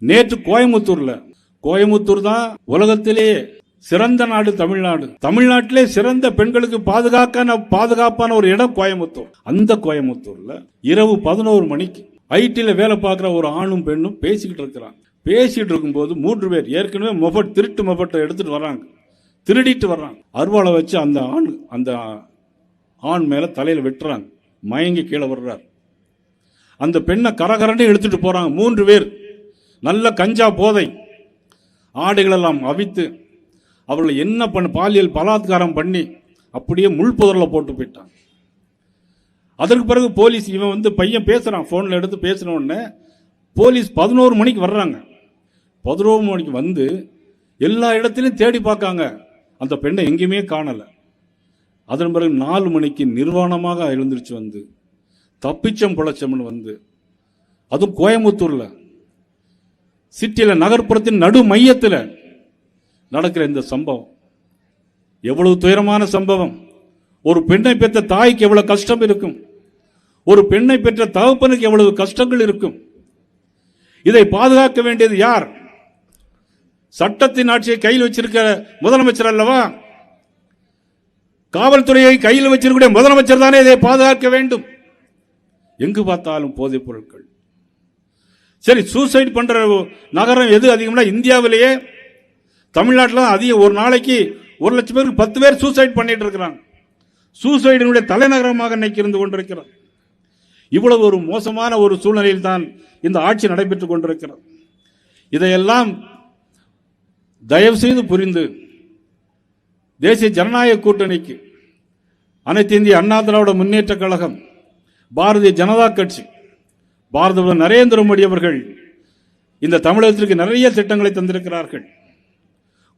நேற்று கோயமுத்தூர் தான் உலகத்திலேயே சிறந்த நாடு தமிழ்நாடு. தமிழ்நாட்டிலே சிறந்த பெண்களுக்கு பாதுகாப்பான ஒரு இடம் கோயமுத்தூர். அந்த கோயமுத்தூர்ல இரவு 11 மணிக்கு ஐடில வேலை பார்க்கிற ஒரு ஆணும் பெண்ணும் பேசிக்கிட்டு இருக்கிறாங்க. பேசிட்டு இருக்கும்போது 3 பேர் ஏற்கனவே திருட்டு மொபட்டை எடுத்துட்டு வர்றாங்க, திருடிட்டு வர்றாங்க. அருவாளை வச்சு அந்த ஆண் மேல தலையில வெட்டுறாங்க. மயங்கி கீழே வர்றார். அந்த பெண்ணை கரகரன்னு எடுத்துட்டு போறாங்க. 3 பேர் நல்ல கஞ்சா போதை, ஆடைகளெல்லாம் அவித்து அவர்களை என்ன பாலியல் பலாத்காரம் பண்ணி அப்படியே முள்புதரில் போட்டு போயிட்டாங்க. அதற்கு பிறகு போலீஸ் இவன் பையன் பேசுறான், போன்ல எடுத்து பேசின உடனே போலீஸ் 11 மணிக்கு வர்றாங்க. 11 மணிக்கு வந்து எல்லா இடத்திலும் தேடி பார்க்காங்க, அந்த பெண்ணை எங்கேயுமே காணல. அதன் பிறகு 4 மணிக்கு நிர்வாணமாக எழுந்திருச்சு தப்பிச்சம் பொழைச்சம்னு அதுவும் கோயமுத்தூர்ல சிட்டியில நகர்ப்புறத்தின் நடு மையத்தில் நடக்கிற இந்த சம்பவம் எவ்வளவு துயரமான சம்பவம். ஒரு பெண்ணை பெற்ற தாய்க்கு எவ்வளவு கஷ்டம் இருக்கும், ஒரு பெண்ணை பெற்ற தகப்பனுக்கு எவ்வளவு கஷ்டங்கள் இருக்கும். இதை பாதுகாக்க வேண்டியது யார்? சட்டத்தின் ஆட்சியை கையில் வச்சிருக்கிற முதலமைச்சர் அல்லவா? காவல்துறையை கையில் வச்சிருக்கிற முதலமைச்சர் தானே இதை பாதுகாக்க வேண்டும். எங்கு பார்த்தாலும் போதைப் பொருட்கள். சரி, சூசைட் பண்ற நகரம் எது அதிகம்னா இந்தியாவிலேயே தமிழ்நாட்டில் அதிகம். ஒரு நாளைக்கு 1 லட்சம் பேருக்கு 10 பேர் சூசைட் பண்ணிட்டு இருக்கிறாங்க. சூசைடினுடைய தலைநகரமாக இன்னைக்கு இருந்து கொண்டிருக்கிறார். இவ்வளவு ஒரு மோசமான ஒரு சூழ்நிலையில் தான் இந்த ஆட்சி நடைபெற்றுக் கொண்டிருக்கிறது. இதையெல்லாம் தயவு செய்து புரிந்து தேசிய ஜனநாயக கூட்டணிக்கு அனைத்து இந்திய அண்ணா திராவிட முன்னேற்ற கழகம், பாரதிய ஜனதா கட்சி, பாரத பிரதமர் நரேந்திர மோடி அவர்கள் இந்த தமிழகத்திற்கு நிறைய திட்டங்களை தந்திருக்கிறார்கள்.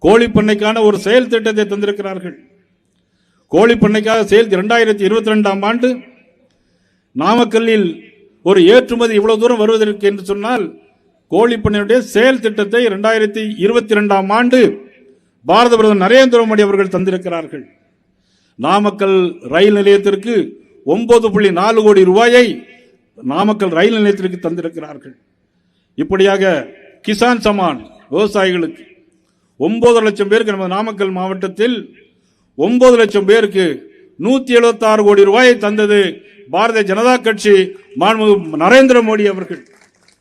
கோழிப்பண்ணைக்கான ஒரு செயல் திட்டத்தை தந்திருக்கிறார்கள். கோழிப்பண்ணைக்காக செயல் 2022ஆம் ஆண்டு நாமக்கல்லில் ஒரு ஏற்றுமதி இவ்வளவு தூரம் வருவதற்கு என்று சொன்னால் கோழிப்பண்ணையுடைய செயல் திட்டத்தை 2022ஆம் ஆண்டு பாரத பிரதமர் நரேந்திர மோடி அவர்கள் தந்திருக்கிறார்கள். நாமக்கல் ரயில் நிலையத்திற்கு 9.4 கோடி ரூபாயை நாமக்கல் ரயில் நிலையத்திற்கு தந்திருக்கிறார்கள். இப்படியாக கிசான் சமான் விவசாயிகளுக்கு 9 லட்சம் பேருக்கு நம்ம நாமக்கல் மாவட்டத்தில் 9 லட்சம் பேருக்கு 176 கோடி ரூபாயை தந்தது பாரதிய ஜனதா கட்சி, மாண்புமிகு நரேந்திர மோடி அவர்கள்.